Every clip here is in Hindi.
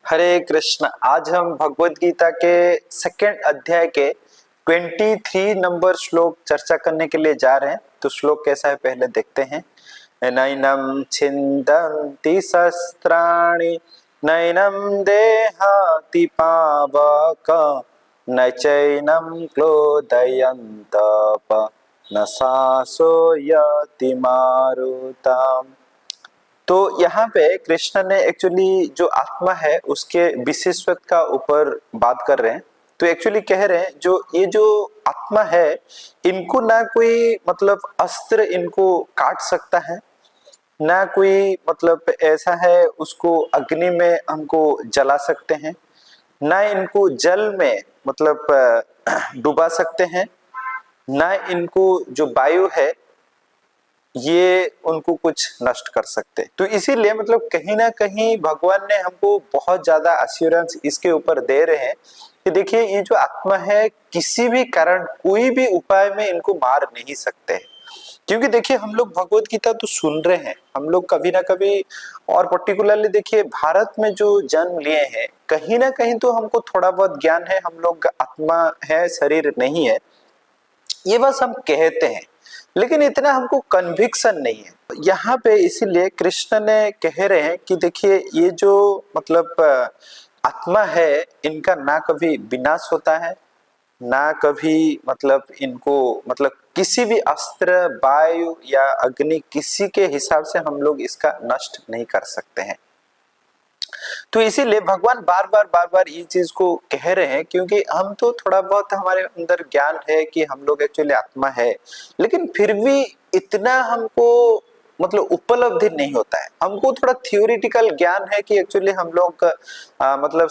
हरे कृष्ण। आज हम भगवत गीता के सेकंड अध्याय के 23 नंबर श्लोक चर्चा करने के लिए जा रहे हैं। तो श्लोक कैसा है पहले देखते हैं। नैनम छिन्दन्ति शस्त्राणि नैनम देहाति पावक न चैनम क्लोदयन्तप न सासो यति मारुताम। तो यहाँ पे कृष्ण ने एक्चुअली जो आत्मा है उसके विशेषत्व का ऊपर बात कर रहे हैं। तो एक्चुअली कह रहे हैं जो आत्मा है इनको ना कोई अस्त्र इनको काट सकता है, ना कोई ऐसा है उसको अग्नि में हमको जला सकते हैं, ना इनको जल में डुबा सकते हैं, ना इनको जो वायु है ये उनको कुछ नष्ट कर सकते। तो इसीलिए कहीं ना कहीं भगवान ने हमको बहुत ज्यादा अश्योरेंस इसके ऊपर दे रहे हैं कि देखिए ये जो आत्मा है किसी भी कारण कोई भी उपाय में इनको मार नहीं सकते। क्योंकि देखिए हम लोग भगवत गीता तो सुन रहे हैं, हम लोग कभी ना कभी, और पर्टिकुलरली देखिए भारत में जो जन्म लिए हैं कहीं ना कहीं तो हमको थोड़ा बहुत ज्ञान है, हम लोग आत्मा है शरीर नहीं है, ये बस हम कहते हैं, लेकिन इतना हमको कन्विक्शन नहीं है यहाँ पे। इसीलिए कृष्ण ने कह रहे हैं कि देखिए ये जो आत्मा है इनका ना कभी विनाश होता है, ना कभी इनको किसी भी अस्त्र वायु या अग्नि किसी के हिसाब से हम लोग इसका नष्ट नहीं कर सकते हैं। तो इसीलिए भगवान बार बार ये चीज को कह रहे हैं, क्योंकि हम तो थोड़ा बहुत हमारे अंदर ज्ञान है कि हम लोग एक्चुअली आत्मा है, लेकिन फिर भी इतना हमको उपलब्धि नहीं होता है। हमको थोड़ा थियोरिटिकल ज्ञान है कि एक्चुअली हम लोग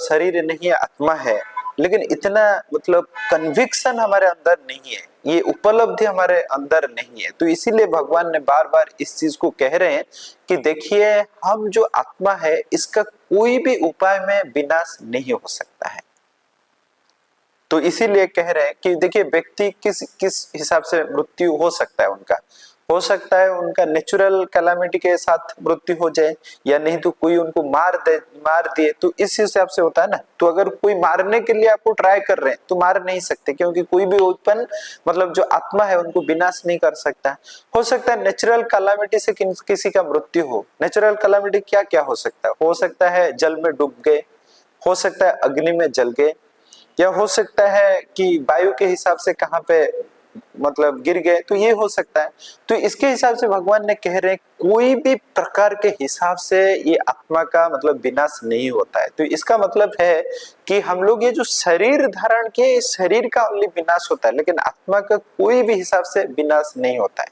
शरीर नहीं है आत्मा है, लेकिन इतना कन्विक्शन हमारे अंदर नहीं है, ये उपलब्धि हमारे अंदर नहीं है। तो इसीलिए भगवान ने बार बार इस चीज को कह रहे हैं कि देखिए हम जो आत्मा है इसका कोई भी उपाय में विनाश नहीं हो सकता है। तो इसीलिए कह रहे हैं कि देखिए व्यक्ति किस किस हिसाब से मृत्यु हो सकता है उनका, हो सकता है उनका नेचुरल कैलामिटी के साथ मृत्यु हो जाए, या नहीं तो कोई उनको मार दिए, तो इस हिसाब से होता है ना। तो अगर कोई मारने के लिए आपको ट्राई कर रहे हैं तो मार नहीं सकते, क्योंकि कोई भी उत्पन्न जो आत्मा है उनको विनाश नहीं कर सकता। हो सकता है नेचुरल कैलामिटी से किसी का मृत्यु हो। नेचुरल कैलामिटी क्या क्या हो सकता है जल में डूब गए, हो सकता है अग्नि में जल गए, या हो सकता है कि वायु के हिसाब से कहाँ पे गिर गए, तो ये हो सकता है। तो इसके हिसाब से भगवान ने कह रहे हैं कोई भी प्रकार के हिसाब से ये आत्मा का विनाश नहीं होता है। तो इसका मतलब है कि हम लोग ये जो शरीर धारण के शरीर का ओनली विनाश होता है, लेकिन आत्मा का कोई भी हिसाब से विनाश नहीं होता है।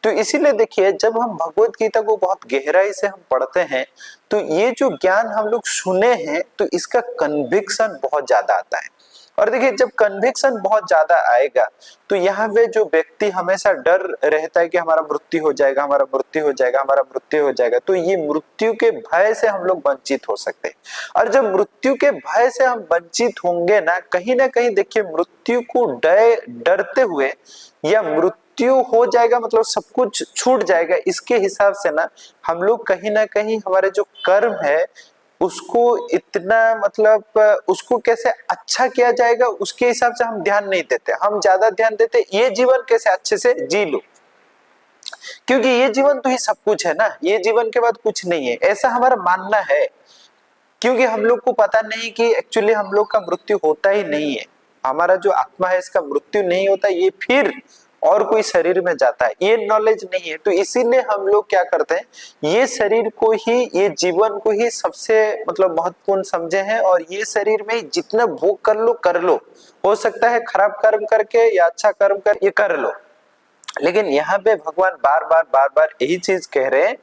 तो इसीलिए देखिए जब हम भगवत गीता को बहुत गहराई से हम पढ़ते हैं तो ये जो ज्ञान हम लोग सुने हैं तो इसका कन्विक्शन बहुत ज्यादा आता है। और देखिए जब कन्विक्शन बहुत ज्यादा आएगा तो यहाँ पे जो व्यक्ति हमेशा डर रहता है कि हमारा मृत्यु हो जाएगा, हमारा मृत्यु हो जाएगा, हमारा मृत्यु हो जाएगा, तो ये मृत्यु के भय से हम लोग वंचित हो सकते हैं। और जब मृत्यु के भय से हम वंचित होंगे ना कहीं देखिए मृत्यु को डरते हुए, या मृत्यु हो जाएगा सब कुछ छूट जाएगा, इसके हिसाब से ना हम लोग कहीं ना कहीं हमारे जो कर्म है उसको इतना उसको कैसे अच्छा किया जाएगा उसके हिसाब से हम ध्यान नहीं देते। हम ज्यादा ध्यान देते ये जीवन कैसे अच्छे से जी लो, क्योंकि ये जीवन तो ही सब कुछ है ना, ये जीवन के बाद कुछ नहीं है, ऐसा हमारा मानना है। क्योंकि हम लोग को पता नहीं कि एक्चुअली हम लोग का मृत्यु होता ही नहीं है, हमारा जो आत्मा है इसका मृत्यु नहीं होता, ये फिर और कोई शरीर में जाता है, ये नॉलेज नहीं है। तो इसीलिए हम लोग क्या करते हैं, ये शरीर को ही, ये जीवन को ही सबसे महत्वपूर्ण समझे हैं, और ये शरीर में जितना भोग कर लो, हो सकता है खराब कर्म करके या अच्छा कर्म कर ये कर लो। लेकिन यहाँ पे भगवान बार बार यही चीज कह रहे हैं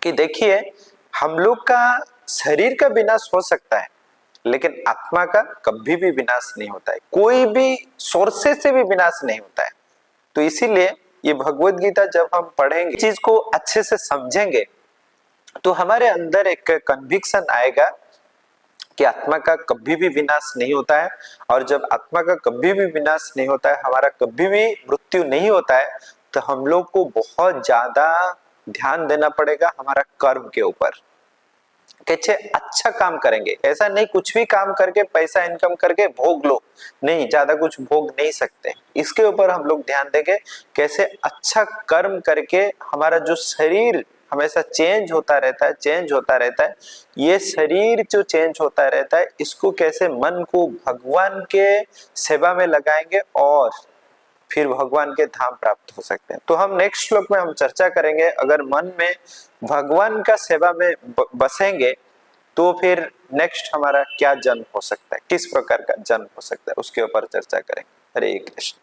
कि देखिए हम लोग का शरीर का विनाश हो सकता है, लेकिन आत्मा का कभी भी विनाश नहीं होता है, कोई भी सोर्सेस से भी विनाश नहीं होता है। तो इसीलिए ये भगवत गीता जब हम पढ़ेंगे, चीज को अच्छे से समझेंगे, तो हमारे अंदर एक कन्विक्शन आएगा कि आत्मा का कभी भी विनाश नहीं होता है। और जब आत्मा का कभी भी विनाश नहीं होता है, हमारा कभी भी मृत्यु नहीं होता है, तो हम लोग को बहुत ज्यादा ध्यान देना पड़ेगा हमारा कर्म के ऊपर। कैसे अच्छा काम करेंगे। ऐसा नहीं कुछ भी काम करके पैसा इनकम करके भोग लो, नहीं, ज्यादा कुछ भोग नहीं सकते। इसके ऊपर हम लोग ध्यान देंगे, कैसे अच्छा कर्म करके हमारा जो शरीर हमेशा चेंज होता रहता है, चेंज होता रहता है, ये शरीर जो चेंज होता रहता है, इसको कैसे मन को भगवान के सेवा में लगाएंगे और फिर भगवान के धाम प्राप्त हो सकते हैं। तो हम नेक्स्ट श्लोक में हम चर्चा करेंगे, अगर मन में भगवान का सेवा में बसेंगे तो फिर नेक्स्ट हमारा क्या जन्म हो सकता है, किस प्रकार का जन्म हो सकता है, उसके ऊपर चर्चा करेंगे। हरे कृष्ण।